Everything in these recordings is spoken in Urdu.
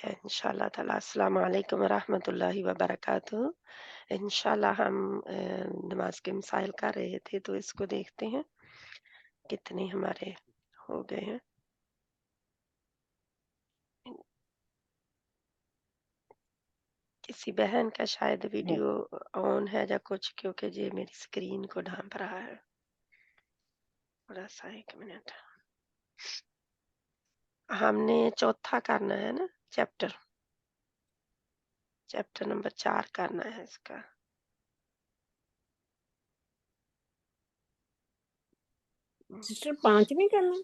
ہے انشاءاللہ تعالی۔ السلام علیکم ورحمۃ اللہ وبرکاتہ۔ انشاءاللہ ہم نماز کے مسائل کر رہے تھے، تو اس کو دیکھتے ہیں کتنے ہمارے ہو گئے ہیں۔ کسی بہن کا شاید ویڈیو آن ہے یا کچھ، کیونکہ یہ میری اسکرین کو ڈھانپ رہا ہے۔ تھوڑا سا 1 منٹ، ہم نے چوتھا کرنا ہے نا، چیپٹر نمبر 4 کرنا ہے اس کا۔ سسٹر 5 نہیں کرنا؟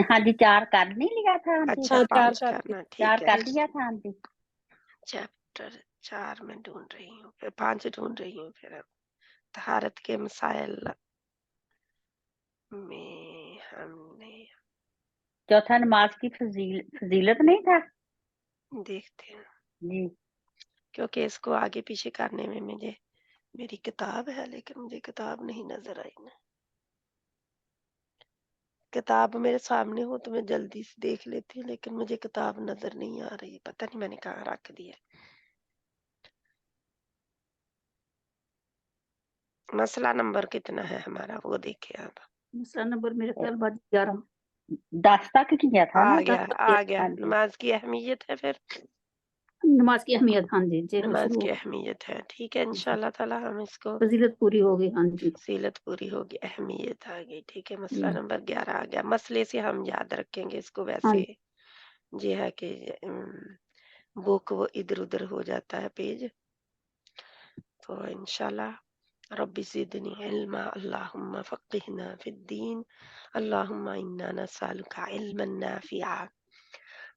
ہاں جی 4 کر نہیں لیا تھا آنٹی؟ اچھا 5 کرنا، 4 ٹھیک ہے۔ کر لیا تھا آنٹی؟ چیپٹر 4 میں ڈھونڈ رہی ہوں، پھر 5 ڈھونڈ رہی ہوں، پھر اب طہارت کے مسائل میں ہم نے چوتھا نماز کی فضیلت نہیں تھا دیکھتے ہیں، جی؟ کیونکہ اس کو آگے پیچھے کرنے میں میری کتاب ہے، لیکن مجھے کتاب نہیں نظر آئی نا۔ کتاب میرے سامنے ہو تو میں جلدی سے دیکھ لیتی ہوں، لیکن مجھے کتاب نظر نہیں آ رہی، پتہ نہیں میں نے کہاں رکھ دی ہے۔ مسئلہ نمبر کتنا ہے ہمارا وہ دیکھیں آپ۔ مسئلہ نمبر میرے خیال بعد 11 10 تک کیا تھا نا؟ آ گیا ہاں جی۔ نماز کی اہمیت ہے، پھر نماز کی اہمیت، ہاں جی ہم نماز شروع کی اہمیت ہے، ٹھیک ہے انشاءاللہ تعالی ہم اس کو فضیلت پوری ہو گئی، ہاں جی فضیلت پوری ہوگی، اہمیت آ گئی، ٹھیک ہے۔ مسئلہ نمبر 11 آ گیا، مسئلے سے ہم یاد رکھیں گے اس کو، ہاں ویسے یہ ہے کہ بک وہ ادھر ادھر ہو جاتا ہے پیج، تو انشاءاللہ رب زدنی علما، اللہم فقہنا فی الدین، اللہم انا نسألک علما نافعا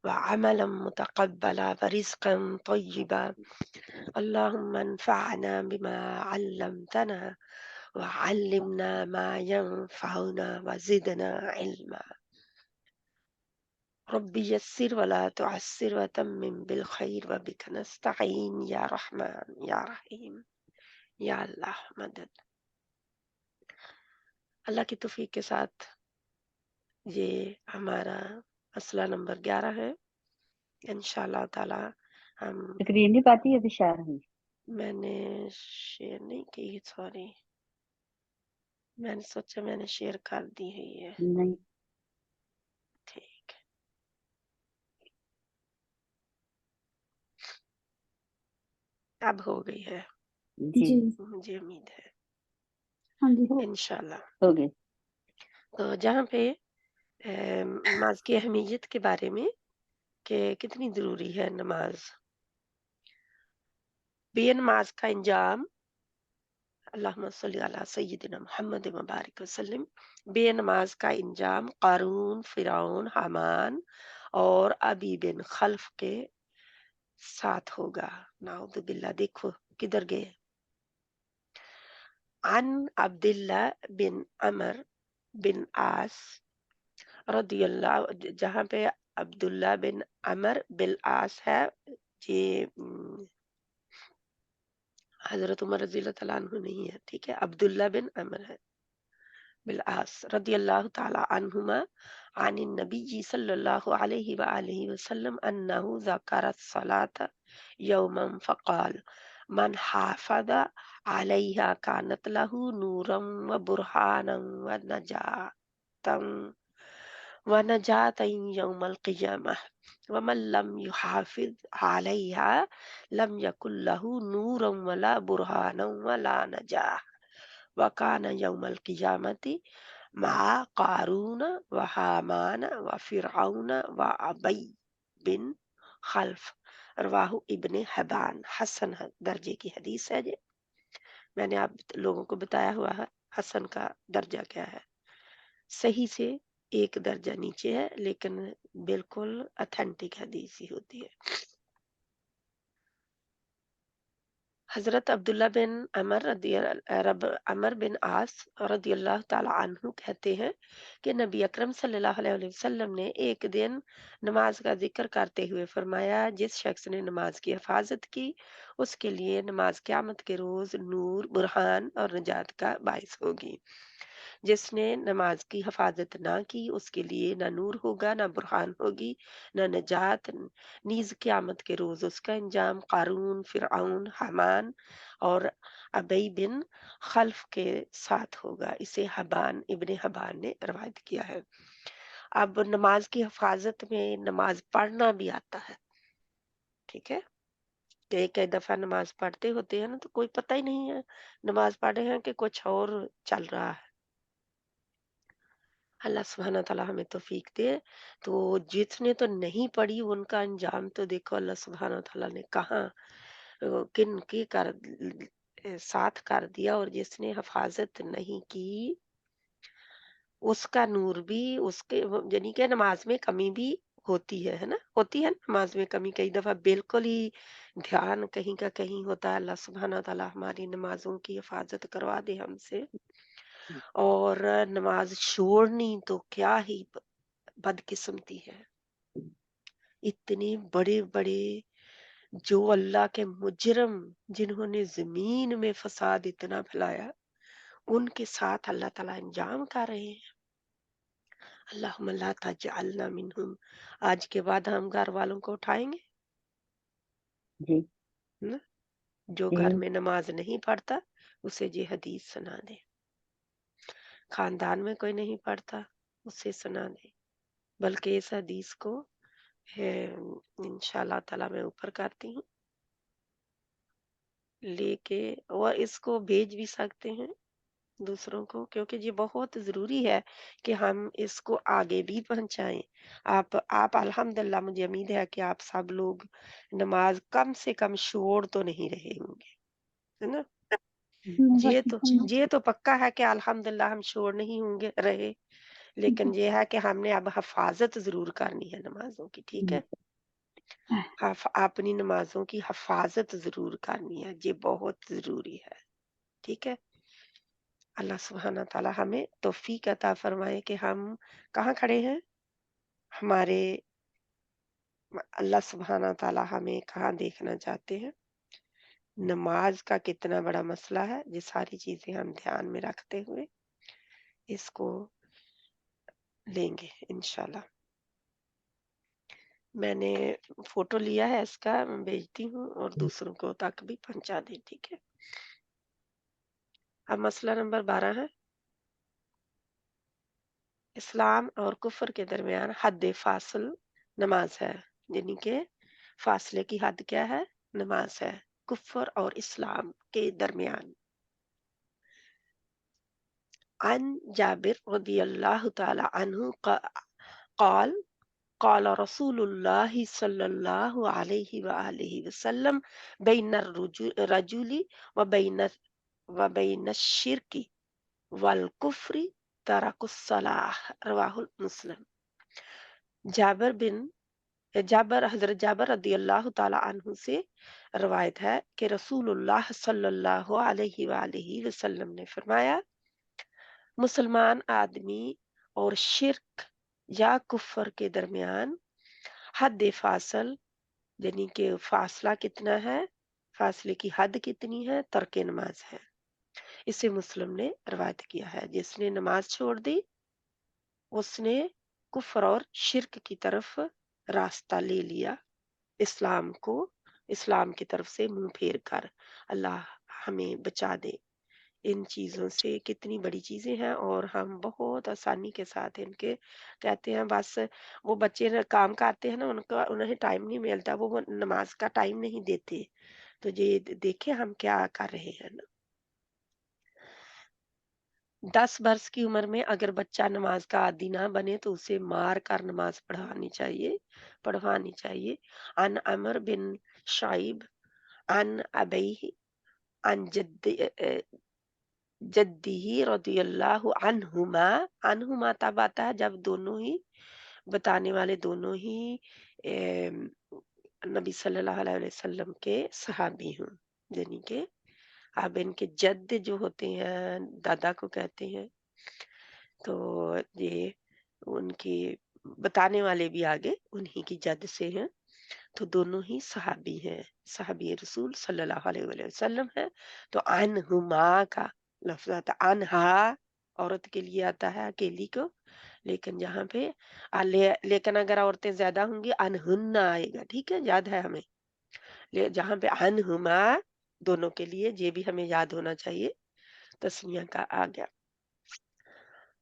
وعملا متقبلا ورزقا طیبا، اللہم انفعنا بما علمتنا وعلمنا ما ينفعنا وزدنا علما، رب یسر ولا تعسر وتمم بالخیر وبک نستعین یا رحمن یا رحیم یا اللہ مدد۔ اللہ کی توفیق کے ساتھ یہ ہمارا مسئلہ نمبر 11 ہے انشاءاللہ تعالی۔ ہم اسکرین نہیں پاتی ابھی شیئر ہوئی؟ میں نے شیئر نہیں کی، سوری، میں نے سوچا میں نے شیئر کر دی ہے یہ، نہیں ٹھیک ہے۔ اب ہو گئی ہے، جی مجھے امید ہے ہاں جی ہو انشاءاللہ۔ ہو گئی۔ تو جہاں پہ نماز کی اہمیت کے بارے میں کہ کتنی ضروری ہے نماز، بے نماز کا انجام، اللہم صلی علی سیدنا محمد مبارک وسلم، بے نماز کا انجام قارون، فرعون، حامان اور ابی بن خلف کے ساتھ ہوگا، نعوذ باللہ۔ دیکھو کدھر گئے، عن عبداللہ بن عمر بن عاص رضی اللہ، جہاں پہ عبداللہ بن عمر بالعاص ہے، یہ حضرت عمر رضی اللہ تعالیٰ عنہ نہیں ہے، ٹھیک ہے، عبداللہ بن عمر ہے بالعاص رضی اللہ تعالی عنہما، عن النبی صلی اللہ علیہ وآلہ وسلم انہ ذکر الصلاة یوما فقال من حافظ علیہا کانت لہ نورا وبرہانا ونجاتا یوم القیامہ ومن لم يحافظ علیہا لم یکن لہ نورا ولا برہانا ولا نجاہ وکان یوم القیامۃ مع قارون وحامان وفرعون وابی بن خلف، رواہ ابن حبان، حسن درجے کی حدیث ہے۔ یہ میں نے آپ لوگوں کو بتایا ہوا ہے حسن کا درجہ کیا ہے، صحیح سے ایک درجہ نیچے ہے، لیکن بالکل اتھینٹک حدیث ہی ہوتی ہے۔ حضرت عبداللہ بن عمر بن عاص رضی اللہ تعالی عنہ کہتے ہیں کہ نبی اکرم صلی اللہ علیہ وسلم نے ایک دن نماز کا ذکر کرتے ہوئے فرمایا، جس شخص نے نماز کی حفاظت کی اس کے لیے نماز قیامت کے روز نور، برہان اور نجات کا باعث ہوگی۔ جس نے نماز کی حفاظت نہ کی اس کے لیے نہ نور ہوگا نہ برہان ہوگی نہ نجات، نیز قیامت کے روز اس کا انجام قارون، فرعون، حامان اور ابی بن خلف کے ساتھ ہوگا۔ اسے ابن حبان نے روایت کیا ہے۔ اب نماز کی حفاظت میں نماز پڑھنا بھی آتا ہے، ٹھیک ہے، کہ ایک ایک دفعہ نماز پڑھتے ہوتے ہیں نا تو کوئی پتہ ہی نہیں ہے نماز پڑھ رہے ہیں کہ کچھ اور چل رہا ہے۔ اللہ سبحانہ تعالیٰ ہمیں توفیق دے۔ تو جس نے تو نہیں پڑھی ان کا انجام تو دیکھو اللہ سبحانہ تعالیٰ نے کہاں کن کی ساتھ کر دیا، اور جس نے حفاظت نہیں کی اس کا نور بھی اس کے، یعنی کہ نماز میں کمی بھی ہوتی ہے نا، ہوتی ہے نماز میں کمی، کئی دفعہ بالکل ہی دھیان کہیں کا کہیں ہوتا ہے۔ اللہ سبحانہ تعالیٰ ہماری نمازوں کی حفاظت کروا دے ہم سے۔ اور نماز چھوڑنی تو کیا ہی بدقسمتی ہے، اتنے بڑے بڑے جو اللہ کے مجرم جنہوں نے زمین میں فساد اتنا پھیلایا ان کے ساتھ اللہ تعالیٰ انجام کر رہے ہیں۔ اللہم لا تجعلنا منہم۔ آج کے بعد ہم گھر والوں کو اٹھائیں گے جی نا؟ جو جی گھر میں نماز نہیں پڑھتا اسے یہ حدیث سنا دے، خاندان میں کوئی نہیں پڑھتا اسے سنا دے، بلکہ اس حدیث کو انشاءاللہ تعالیٰ میں اوپر کرتی ہوں لے کے، اور اس کو بھیج بھی سکتے ہیں دوسروں کو، کیونکہ یہ بہت ضروری ہے کہ ہم اس کو آگے بھی پہنچائیں۔ آپ الحمدللہ مجھے امید ہے کہ آپ سب لوگ نماز کم سے کم چھوڑ تو نہیں رہے ہوں گے، ہے نا؟ یہ تو پکا ہے کہ الحمدللہ ہم چھوڑ نہیں ہوں گے رہے، لیکن یہ ہے کہ ہم نے اب حفاظت ضرور کرنی ہے نمازوں کی، ٹھیک ہے، اپنی نمازوں کی حفاظت ضرور کرنی ہے، یہ بہت ضروری ہے، ٹھیک ہے۔ اللہ سبحانہ تعالیٰ ہمیں توفیق عطا فرمائے کہ ہم کہاں کھڑے ہیں، ہمارے اللہ سبحانہ تعالیٰ ہمیں کہاں دیکھنا چاہتے ہیں، نماز کا کتنا بڑا مسئلہ ہے، یہ ساری چیزیں ہم دھیان میں رکھتے ہوئے اس کو لیں گے انشاءاللہ۔ میں نے فوٹو لیا ہے اس کا، میں بھیجتی ہوں اور دوسروں کو تک بھی پہنچا دیں، ٹھیک ہے۔ اب مسئلہ نمبر 12 ہے، اسلام اور کفر کے درمیان حد فاصل نماز ہے، یعنی کہ فاصلے کی حد کیا ہے، نماز ہے، کفر اور اسلام کے درمیان۔ عن جابر رضی اللہ تعالی عنہ قال قال رسول اللہ صلی اللہ علیہ وآلہ وسلم بین الرجل وبین الشرک والکفر ترک الصلاۃ، رواہ مسلم۔ حضرت جابر رضی اللہ تعالی عنہ سے روایت ہے کہ رسول اللہ صلی اللہ علیہ وآلہ وسلم نے فرمایا، مسلمان آدمی اور شرک یا کفر کے درمیان حد فاصل، یعنی کہ فاصلہ کتنا ہے، فاصلے کی حد کتنی ہے، ترک نماز ہے۔ اسے مسلم نے روایت کیا ہے۔ جس نے نماز چھوڑ دی اس نے کفر اور شرک کی طرف راستہ لے لیا، اسلام کی طرف سے منہ پھیر کر۔ اللہ ہمیں بچا دے ان چیزوں سے، کتنی بڑی چیزیں ہیں اور ہم بہت آسانی کے ساتھ ان کے کہتے ہیں، بس وہ بچے کام کرتے ہیں نا، انہیں ٹائم نہیں ملتا، وہ نماز کا ٹائم نہیں دیتے، تو یہ دیکھیں ہم کیا کر رہے ہیں نا۔ 10 برس کی عمر میں اگر بچہ نماز کا عادی نہ بنے تو اسے مار کر نماز پڑھوانی چاہیے۔ عن عمر بن شعیب عن ابیہ عن جدی رضی اللہ عنہما تب آتا ہے جب دونوں ہی بتانے والے دونوں ہی نبی صلی اللہ علیہ وسلم کے صحابی ہوں، یعنی کہ اب ان کے جد جو ہوتے ہیں دادا کو کہتے ہیں، تو یہ ان کی بتانے والے بھی آگے انہی کی جد سے ہیں، تو دونوں ہی صحابی ہیں، صحابی رسول صلی اللہ علیہ وسلم ہے۔ تو عنہما کا لفظ آتا، عنہا عورت کے لیے آتا ہے اکیلی کو، لیکن جہاں پہ لیکن اگر عورتیں زیادہ ہوں گی انہن آئے گا، ٹھیک ہے، یاد ہے ہمیں، جہاں پہ انہما دونوں کے لیے، یہ بھی ہمیں یاد ہونا چاہیے، تسمیہ کا آ گیا۔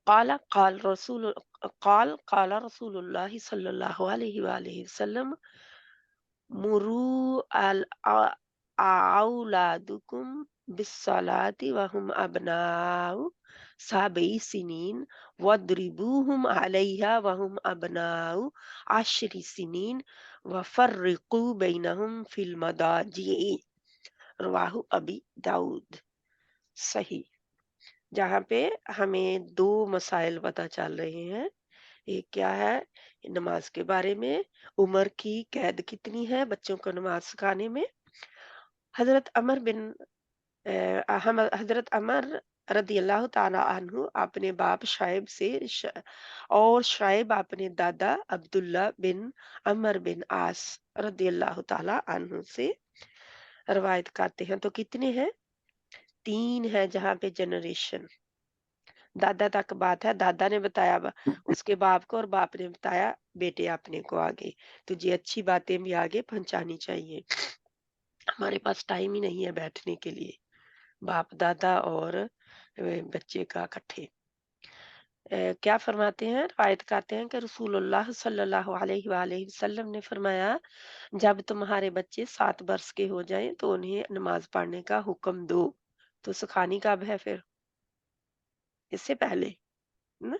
قال قال رسول اللہ صلی اللہ علیہ وآلہ وسلم مروا اولادکم بالصلاة وهم ابناء 7 سنین واضربوهم علیہا وهم ابناء 10 سنین وفرقوا بینہم فی المضاجع، رواہ ابی داؤد۔ صحیح، جہاں پہ ہمیں 2 مسائل پتہ چل رہے ہیں، ایک کیا ہے نماز کے بارے میں، عمر کی قید کتنی ہے بچوں کو نماز سکھانے میں۔ حضرت حضرت عمر رضی اللہ تعالی عنہ اپنے باپ شعیب سے اور شعیب اپنے دادا عبداللہ بن عمر بن عاص رضی اللہ تعالی عنہ سے روایت کرتے ہیں، تو کتنے ہیں؟ 3 ہے، جہاں پہ جنریشن دادا تک بات ہے، دادا نے بتایا اس کے باپ کو اور باپ نے بتایا بیٹے اپنے کو آگے، تو یہ اچھی باتیں بھی آگے پہنچانی چاہیے۔ ہمارے پاس ٹائم ہی نہیں ہے بیٹھنے کے لیے، باپ دادا اور بچے کا اکٹھے۔ کیا فرماتے ہیں، روایت کرتے ہیں کہ رسول اللہ صلی اللہ علیہ وآلہ وسلم نے فرمایا جب تمہارے بچے 7 برس کے ہو جائیں تو انہیں نماز پڑھنے کا حکم دو۔ تو سکھانی کب ہے پھر؟ اس سے پہلے نا،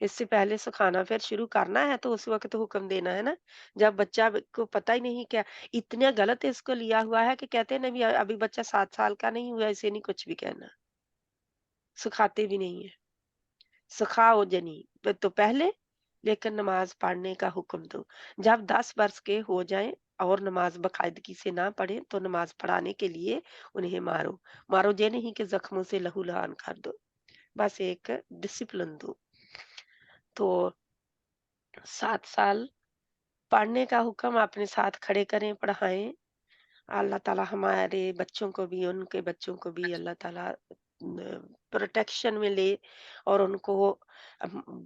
اس سے پہلے سکھانا پھر شروع کرنا ہے تو اس وقت حکم دینا ہے نا، جب بچہ کو پتہ ہی نہیں، کیا اتنا غلط اس کو لیا ہوا ہے کہ کہتے ہیں نبی ابھی بچہ 7 سال کا نہیں ہوا اسے نہیں کچھ بھی کہنا، سکھاتے بھی نہیں ہے۔ سکھاؤ جنی تو پہلے، لیکن نماز پڑھنے کا حکم دو۔ جب 10 برس کے ہو جائیں اور نماز باقاعدگی سے نہ پڑھیں تو نماز پڑھانے کے لیے انہیں مارو یہ نہیں کہ زخموں سے لہو لہان کر دو، بس ایک ڈسپلن دو۔ تو 7 سال پڑھنے کا حکم اپنے ساتھ کھڑے کریں، پڑھائیں۔ اللہ تعالیٰ ہمارے بچوں کو بھی ان کے بچوں کو بھی اللہ تعالیٰ پروٹیکشن میں لے، اور ان کو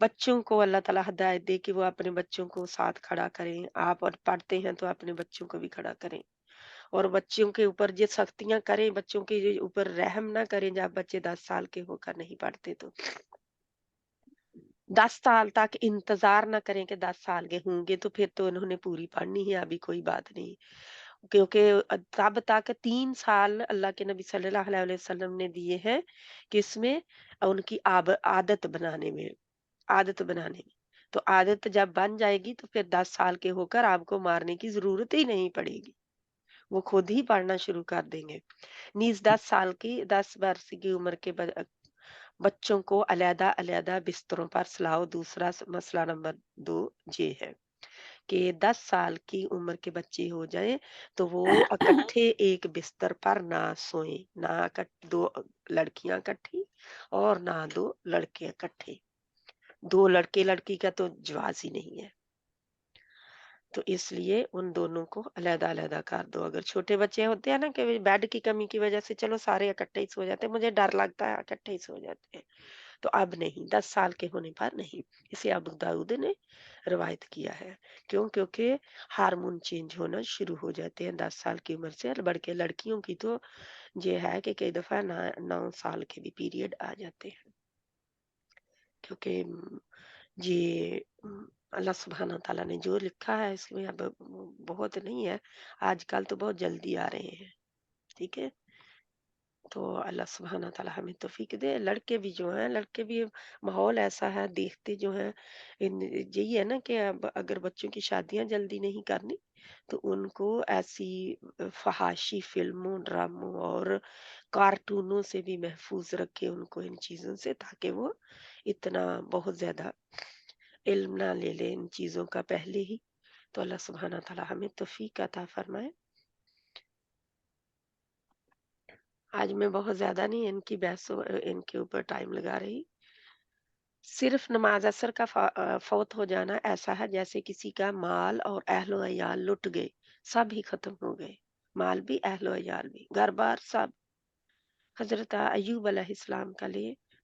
بچوں کو اللہ تعالیٰ ہدایت دے کہ وہ اپنے بچوں کو ساتھ کھڑا کریں۔ آپ اور پڑھتے ہیں تو اپنے بچوں کو بھی کھڑا کریں، اور بچوں کے اوپر یہ سختیاں کریں، بچوں کے اوپر رحم نہ کریں جب بچے 10 سال کے ہو کر نہیں پڑھتے تو 10 سال تک انتظار نہ کریں کہ 10 سال کے ہوں گے تو پھر تو انہوں نے پوری پڑھنی ہے، ابھی کوئی بات نہیں، کیونکہ تب تک 3 سال اللہ کے نبی صلی اللہ علیہ وسلم نے دیے ہیں کہ اس میں ان کی عادت بنانے میں، تو عادت جب بن جائے گی تو پھر 10 سال کے ہو کر آپ کو مارنے کی ضرورت ہی نہیں پڑے گی، وہ خود ہی پڑھنا شروع کر دیں گے۔ نیز 10 برس کی عمر کے بچوں کو علیحدہ علیحدہ بستروں پر سلاؤ۔ دوسرا مسئلہ نمبر 2 یہ ہے کہ 10 سال کی عمر کے بچے ہو جائیں تو وہ اکٹھے ایک بستر پر نہ سوئیں، نہ 2 لڑکیاں اکٹھی اور نہ 2 لڑکے اکٹھے، 2 لڑکے لڑکی کا تو جواز ہی نہیں ہے، تو اس لیے ان دونوں کو علیحدہ علیحدہ کر دو۔ اگر چھوٹے بچے ہوتے ہیں نا کہ بیڈ کی کمی کی وجہ سے چلو سارے اکٹھے ہی سو جاتے ہیں، مجھے ڈر لگتا ہے اکٹھے ہی سو جاتے ہیں، تو اب نہیں، 10 سال کے ہونے پر نہیں۔ اسے ابو داؤد نے روایت کیا ہے، کیونکہ ہارمون چینج ہونا شروع ہو جاتے ہیں 10 سال کی عمر سے، اور بڑھ کے لڑکیوں کی تو یہ ہے کہ کئی دفعہ 9 سال کے بھی پیریڈ آ جاتے ہیں، کیونکہ یہ اللہ سبحانہ تعالیٰ نے جو لکھا ہے اس میں اب بہت نہیں ہے، آج کل تو بہت جلدی آ رہے ہیں، ٹھیک ہے، تو اللہ سبحانہ تعالیٰ ہمیں توفیق دے۔ لڑکے بھی جو ہیں، لڑکے بھی ماحول ایسا ہے دیکھتے جو ہیں، یہی ہے نا کہ اب اگر بچوں کی شادیاں جلدی نہیں کرنی تو ان کو ایسی فحاشی فلموں، ڈراموں اور کارٹونوں سے بھی محفوظ رکھے ان کو ان چیزوں سے، تاکہ وہ اتنا بہت زیادہ علم نہ لے لے ان چیزوں کا پہلے ہی۔ تو اللہ سبحانہ تعالیٰ ہمیں توفیق عطا فرمائے۔ آج میں بہت زیادہ نہیں ان کی بحث ان کے اوپر ٹائم لگا رہی، صرف نماز اثر کا فوت ہو جانا ایسا ہے جیسے کسی کا مال اور اہل و عیال لٹ گئے، سب ہی ختم ہو گئے، مال بھی اہل و عیال بھی، گھر بار سب۔ حضرت ایوب علیہ السلام کا لیے